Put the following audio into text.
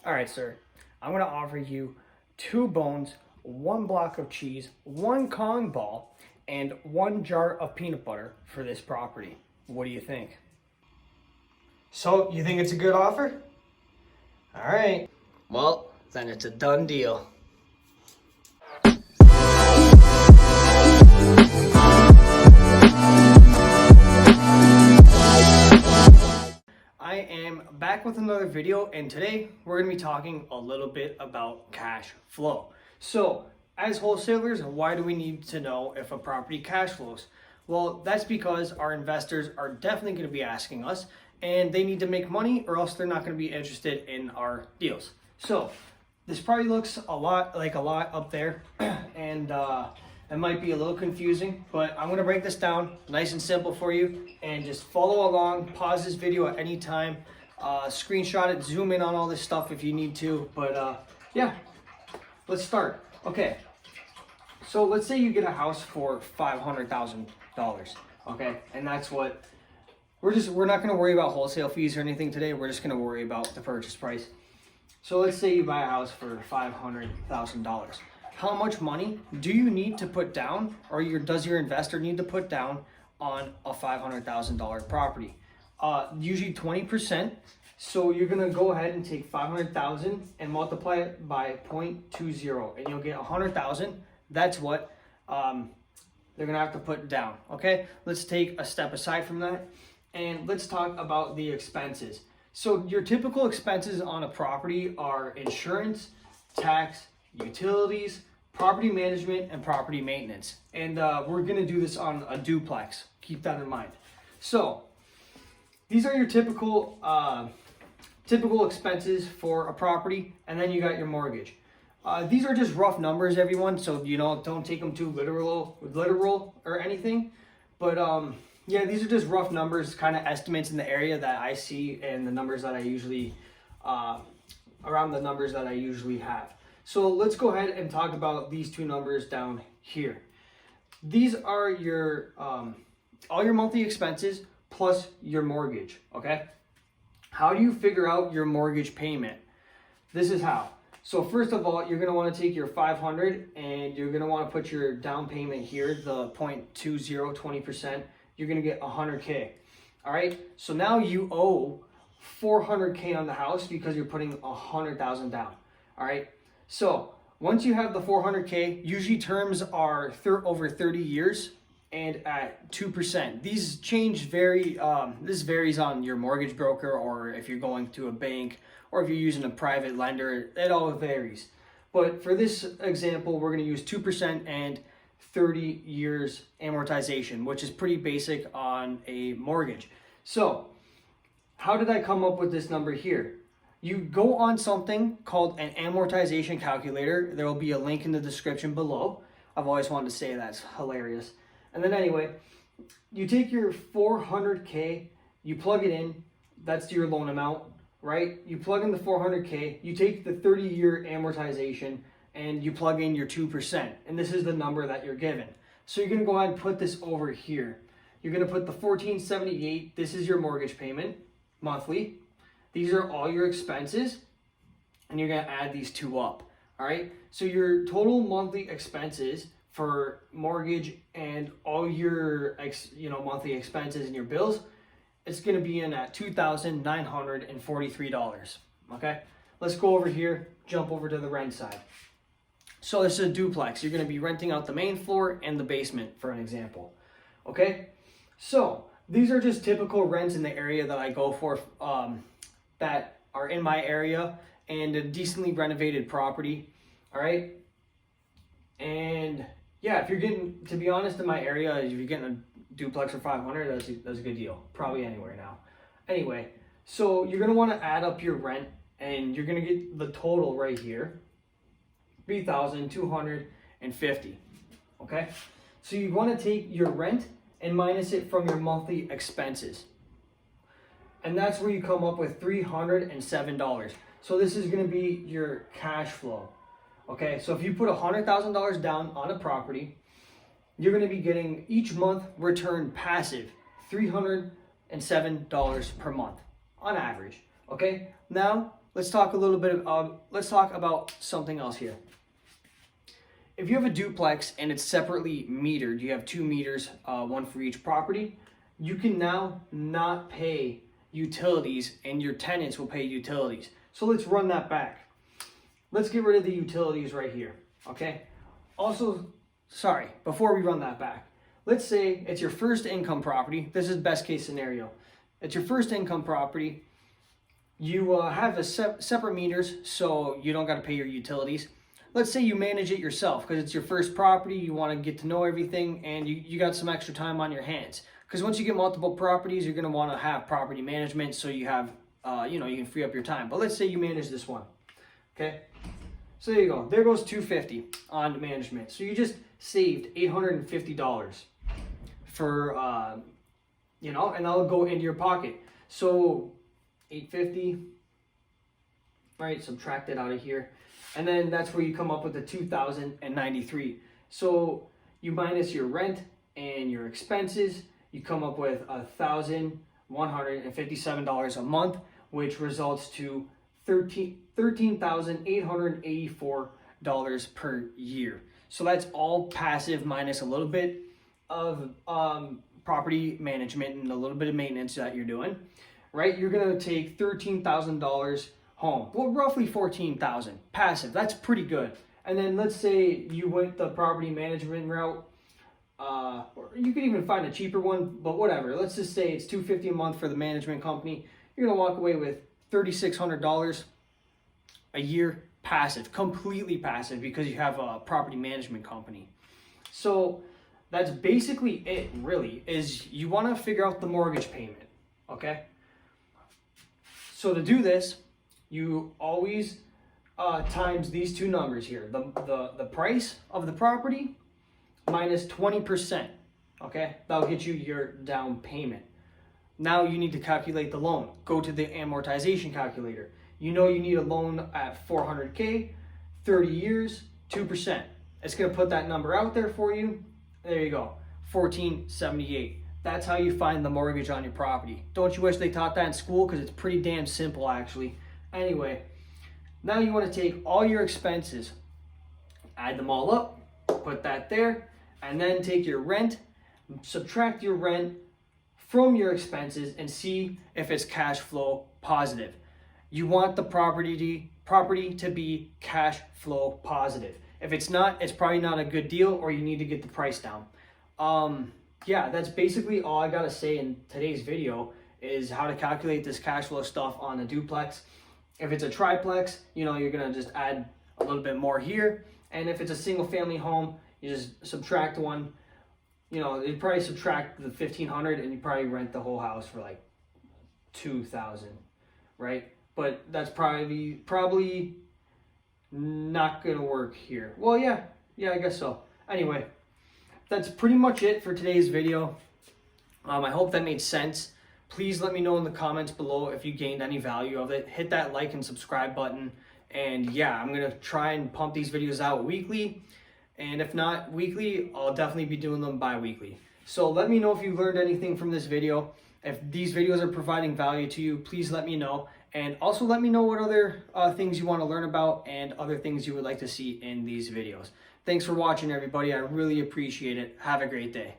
All right, sir. I'm going to offer you 2 bones, 1 block of cheese, 1 Kong ball, and 1 jar of peanut butter for this property. What do you think? So, you think it's a good offer? All right. Well, then it's a done deal. I am back with another video, and today we're going to be talking a little bit about cash flow. So, as wholesalers, why do we need to know if a property cash flows? Well, that's because our investors are definitely going to be asking us, and they need to make money or else they're not going to be interested in our deals. So, this probably looks a lot up there, and it might be a little confusing, but I'm going to break this down nice and simple for you, and just follow along. Pause this video at any time, screenshot it, zoom in on all this stuff if you need to, but yeah, let's start. Okay, so let's say you get a house for $500,000, okay, and that's what we're not going to worry about wholesale fees or anything today. We're just going to worry about the purchase price. So let's say you buy a house for $500,000. How much money do you need to put down, or does your investor need to put down on a $500,000 property? Usually 20%. So you're gonna go ahead and take 500,000 and multiply it by 0.20, and you'll get 100,000. That's what they're gonna have to put down. Okay, let's take a step aside from that, and let's talk about the expenses. So your typical expenses on a property are insurance, tax, utilities, property management, and property maintenance. And we're gonna do this on a duplex. Keep that in mind. So these are your typical expenses for a property, and then you got your mortgage. These are just rough numbers, everyone. So don't take them too literal or anything. But yeah, these are just rough numbers, kind of estimates in the area that I see, and the numbers that I usually around the numbers that I usually have. So let's go ahead and talk about these 2 numbers down here. These are your all your monthly expenses plus your mortgage, okay? How do you figure out your mortgage payment? This is how. So first of all, you're going to want to take your 500 and you're going to want to put your down payment here, the 0.20, 20%. You're going to get 100K. All right? So now you owe 400K on the house because you're putting 100,000 down. All right? So once you have the 400K, usually terms are over 30 years and at 2%. These this varies on your mortgage broker, or if you're going to a bank, or if you're using a private lender. It all varies. But for this example, we're going to use 2% and 30 years amortization, which is pretty basic on a mortgage. So how did I come up with this number here? You go on something called an amortization calculator. There will be a link in the description below. I've always wanted to say that's hilarious. And then anyway, you take your 400K, you plug it in. That's your loan amount, right? You plug in the 400K, you take the 30-year amortization, and you plug in your 2%. And this is the number that you're given. So you're going to go ahead and put this over here. You're going to put the $1,478. This is your mortgage payment monthly. These are all your expenses, and you're going to add these 2 up. All right. So your total monthly expenses for mortgage and all your monthly expenses and your bills, it's going to be in at $2,943. Okay. Let's go over here. Jump over to the rent side. So this is a duplex. You're going to be renting out the main floor and the basement, for an example. Okay. So these are just typical rents in the area that I go for. That are in my area, and a decently renovated property. All right. And yeah, if you're getting, to be honest, in my area, if you're getting a duplex for 500, that's a good deal. Probably anywhere now. Anyway, so you're going to want to add up your rent, and you're going to get the total right here, $3,250. Okay. So you want to take your rent and minus it from your monthly expenses. And that's where you come up with $307. So this is going to be your cash flow. Okay, so if you put $100,000 down on a property, you're going to be getting each month return passive $307 per month on average. Okay, now let's talk a little bit. Let's talk about something else here. If you have a duplex and it's separately metered, you have 2 meters, one for each property, you can now not pay utilities and your tenants will pay utilities. So let's run that back. Let's get rid of the utilities right here, okay? Also, sorry, before we run that back, let's say it's your first income property. This is best case scenario. It's your first income property. You have a separate meters, so you don't got to pay your utilities. Let's say you manage it yourself because it's your first property, you want to get to know everything, and you got some extra time on your hands. Because once you get multiple properties, you're going to want to have property management so you have, you can free up your time. But let's say you manage this one, okay? So there you go. There goes $250 on management. So you just saved $850 for, and that'll go into your pocket. So $850, right? Subtract it out of here. And then that's where you come up with the $2,093. So you minus your rent and your expenses, you come up with $1,157 a month, which results to $13,884 per year. So that's all passive minus a little bit of property management and a little bit of maintenance that you're doing, right? You're gonna take $13,000 home. Well, roughly $14,000 passive. That's pretty good. And then let's say you went the property management route, or you could even find a cheaper one, but whatever. Let's just say it's $250 a month for the management company. You're gonna walk away with $3,600 a year passive, completely passive, because you have a property management company. So that's basically it, really, is you want to figure out the mortgage payment, okay? So to do this, you always times these two numbers here, the price of the property minus 20%, okay? That'll get you your down payment. Now you need to calculate the loan. Go to the amortization calculator. You know you need a loan at $400K, 30 years, 2%. It's gonna put that number out there for you. There you go, $1,478. That's how you find the mortgage on your property. Don't you wish they taught that in school? Because it's pretty damn simple, actually. Anyway, now you want to take all your expenses, add them all up, put that there, and then take your rent, subtract your rent from your expenses and see if it's cash flow positive. You want the property to be cash flow positive. If it's not, it's probably not a good deal, or you need to get the price down. Yeah, that's basically all I gotta say in today's video, is how to calculate this cash flow stuff on a duplex. If it's a triplex, you're gonna just add a little bit more here. And if it's a single family home, you just subtract one. You'd probably subtract the $1,500 and you probably rent the whole house for like $2,000, right? But that's probably not gonna work here. Well, yeah, I guess so. Anyway, that's pretty much it for today's video. I hope that made sense. Please let me know in the comments below if you gained any value of it. Hit that like and subscribe button. And yeah, I'm gonna try and pump these videos out weekly. And if not weekly, I'll definitely be doing them bi-weekly. So let me know if you learned anything from this video. If these videos are providing value to you, please let me know. And also let me know what other things you want to learn about and other things you would like to see in these videos. Thanks for watching, everybody. I really appreciate it. Have a great day.